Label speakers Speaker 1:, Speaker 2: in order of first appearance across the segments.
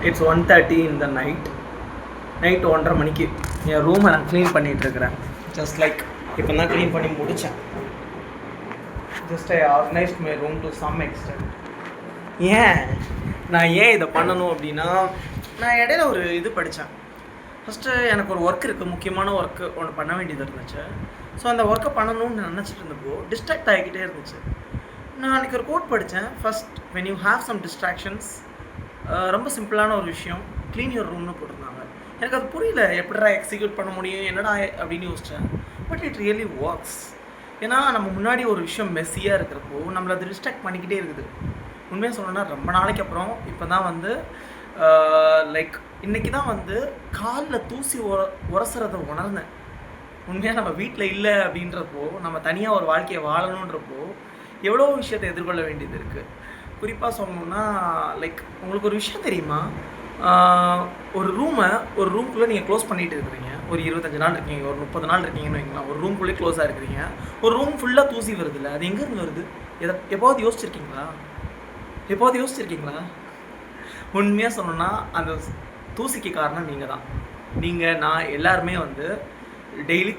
Speaker 1: It's 1:30 in the night. Night 1:30 மணிக்கு என் ரூமை நான் க்ளீன் பண்ணிகிட்ருக்கிறேன். ஜஸ்ட் லைக் இப்போ தான் க்ளீன் பண்ணி முடித்தேன். Just I organised my room to some extent. நான் ஏன் இதை பண்ணணும் அப்படின்னா, நான் இடையில ஒரு இது படித்தேன். ஃபஸ்ட்டு எனக்கு ஒரு ஒர்க் இருக்குது, முக்கியமான ஒர்க்கு ஒன்று பண்ண வேண்டியது இருந்துச்சு. ஸோ அந்த ஒர்க்கை பண்ணணும்னு நினச்சிட்டு இருந்தப்போ டிஸ்ட்ராக்ட் ஆகிக்கிட்டே இருந்துச்சு. நான் அன்றைக்கி ஒரு கோட் படித்தேன். First when you have some distractions, ரொம்ப சிம்பிளான ஒரு விஷயம், க்ளீன் யுவர் ரூம்னு போட்டிருந்தாங்க. எனக்கு அது புரியல, எப்படிடா எக்ஸிக்யூட் பண்ண முடியும், என்னடா அப்படின்னு யோசித்தேன். But it really works. ஏன்னா நம்ம முன்னாடி ஒரு விஷயம் மெஸ்ஸியாக இருக்கிறப்போ நம்மளை அது டிஸ்ட்ராக்ட் பண்ணிக்கிட்டே இருக்குது. உண்மையாக சொல்லணும்னா ரொம்ப நாளைக்கு அப்புறம் இப்போ தான் வந்து லைக் இன்றைக்கி தான் வந்து காலில் தூசி உரசுறதை உணர்ந்தேன். உண்மையாக நம்ம வீட்டில் இல்லை அப்படின்றப்போ, நம்ம தனியாக ஒரு வாழ்க்கையை வாழணுன்றப்போ எவ்வளோ விஷயத்தை எதிர்கொள்ள வேண்டியது இருக்குது. குறிப்பாக சொல்லணுன்னா, லைக் உங்களுக்கு ஒரு விஷயம் தெரியுமா, ஒரு ரூம்குள்ளே நீங்கள் க்ளோஸ் பண்ணிகிட்டு இருக்கிறீங்க. ஒரு 25 நாள் இருக்கீங்க, ஒரு 30 நாள் இருக்கீங்கன்னு வைங்களா. ஒரு ரூம்குள்ளே க்ளோஸாக இருக்கிறீங்க. ஒரு ரூம் ஃபுல்லாக தூசி வருது இல்லை, அது எங்கேருந்து வருது? எப்போது யோசிச்சிருக்கீங்களா? உண்மையாக சொல்லணும்னா அந்த தூசிக்கு காரணம் நீங்கள் தான். நீங்கள், நான் எல்லாருமே வந்து டெய்லி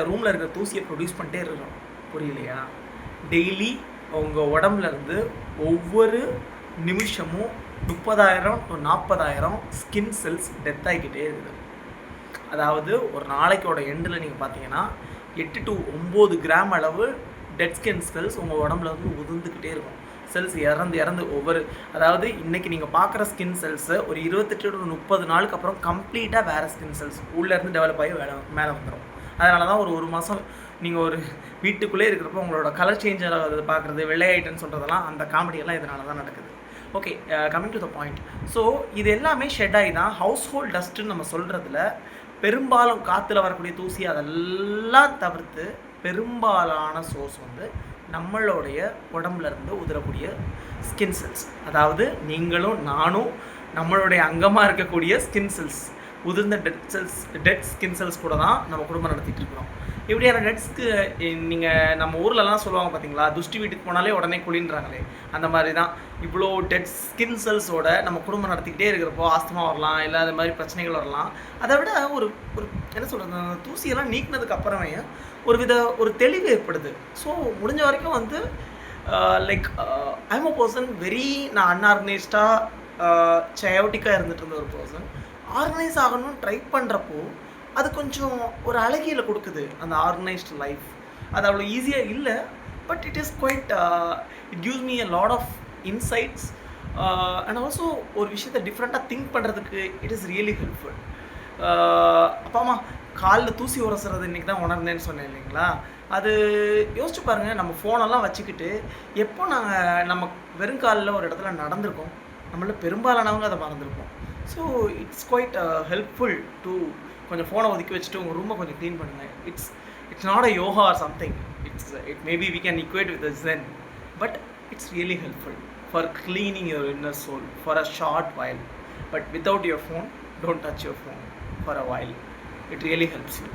Speaker 1: ரூமில் இருக்கிற தூசியை ப்ரொடியூஸ் பண்ணிட்டே இருக்கிறோம். புரியலையா? டெய்லி உங்கள் உடம்புலேருந்து ஒவ்வொரு நிமிஷமும் 30,000 to 40,000 ஸ்கின் செல்ஸ் டெத் ஆகிக்கிட்டே இருக்குது. அதாவது ஒரு நாளைக்கோட எண்டில் நீங்கள் பார்த்தீங்கன்னா 8 to 9 கிராம் அளவு டெட் ஸ்கின் செல்ஸ் உங்கள் உடம்புல வந்து உதிர்ந்துக்கிட்டே இருக்கும். செல்ஸ் இறந்து அதாவது இன்றைக்கி நீங்கள் பார்க்குற ஸ்கின் செல்ஸு ஒரு 28 to 30 நாளுக்கு அப்புறம் கம்ப்ளீட்டாக வேறு ஸ்கின் செல்ஸ் உள்ளேருந்து டெவலப் ஆகி மேலே வந்துடும். அதனால தான் ஒரு மாதம் நீங்கள் ஒரு வீட்டுக்குள்ளே இருக்கிறப்போ உங்களோட கலர் சேஞ்ச் ஆகிறது பார்க்குறது, வெள்ளையாயிட்டுன்னு சொல்கிறதெல்லாம், அந்த காமெடியெல்லாம் இதனால தான் நடக்குது. Okay, coming to the point. So இது எல்லாமே ஷெட் ஆகி தான் ஹவுஸ் ஹோல்ட் டஸ்ட்டுன்னு நம்ம சொல்கிறதுல பெரும்பாலும் காற்றுல வரக்கூடிய தூசி அதெல்லாம் தவிர்த்து பெரும்பாலான சோர்ஸ் வந்து நம்மளுடைய உடம்புலேருந்து உதிரக்கூடிய ஸ்கின் செல்ஸ். அதாவது நீங்களும் நானும் நம்மளுடைய அங்கமாக இருக்கக்கூடிய ஸ்கின் செல்ஸ், உதிர்ந்த டெட் ஸ்கின் செல்ஸ் கூட தான் நம்ம குடும்பம் நடத்திட்டு இருக்கிறோம். இப்படியான டெட்ஸ்க்கு நீங்கள் நம்ம ஊர்லலாம் சொல்லுவாங்க பார்த்தீங்களா, துஷ்டி வீட்டுக்கு போனாலே உடனே குளின்றாங்களே, அந்த மாதிரி தான் இவ்வளோ டெட் ஸ்கின் செல்ஸோட நம்ம குடும்பம் நடத்திக்கிட்டே இருக்கிறப்போ ஆஸ்துமா வரலாம், இல்லை அது மாதிரி பிரச்சனைகள் வரலாம். அதை விட ஒரு என்ன சொல்கிறது, அந்த தூசியெல்லாம் நீக்கினதுக்கு அப்புறமே ஒரு தெளிவு ஏற்படுது. ஸோ முடிஞ்ச வரைக்கும் வந்து லைக் ஐம் அ பர்சன் நான் அன்ஆர்கனைஸ்டாக சயோட்டிக்காக இருந்துட்டு இருந்த ஒரு பர்சன். ஆர்கனைஸ் ஆகணும்னு ட்ரை பண்ணுறப்போ அது கொஞ்சம் ஒரு அழகியலை கொடுக்குது அந்த ஆர்கனைஸ்டு லைஃப். அது அவ்வளோ ஈஸியாக இல்லை, but it is quite it gives me a lot of insights and also ஒரு விஷயத்தை டிஃப்ரெண்ட்டாக திங்க் பண்ணுறதுக்கு இட் இஸ் ரியலி ஹெல்ப்ஃபுல். அப்பா அம்மா காலில் தூசி உரசுறது இன்றைக்கி தான் உணர்ந்தேன்னு சொன்னேன் இல்லைங்களா. அது யோசிச்சு பாருங்கள், நம்ம ஃபோனெல்லாம் வச்சுக்கிட்டு எப்போ நம்ம வெறுங்காலில் ஒரு இடத்துல நடந்திருக்கோம், நம்மள பெரும்பாலானவங்க அதை மறந்துருக்கோம். So it's quite helpful to கொஞ்சம் ஃபோனை ஒதுக்கி வச்சுட்டு உங்கள் ரூமை கொஞ்சம் க்ளீன் பண்ணுங்கள். It's not a yoga or something. It maybe we can equate with a zen, but it's really helpful for cleaning your inner soul for a short while. But without your phone, don't touch your phone for a while. It really helps you.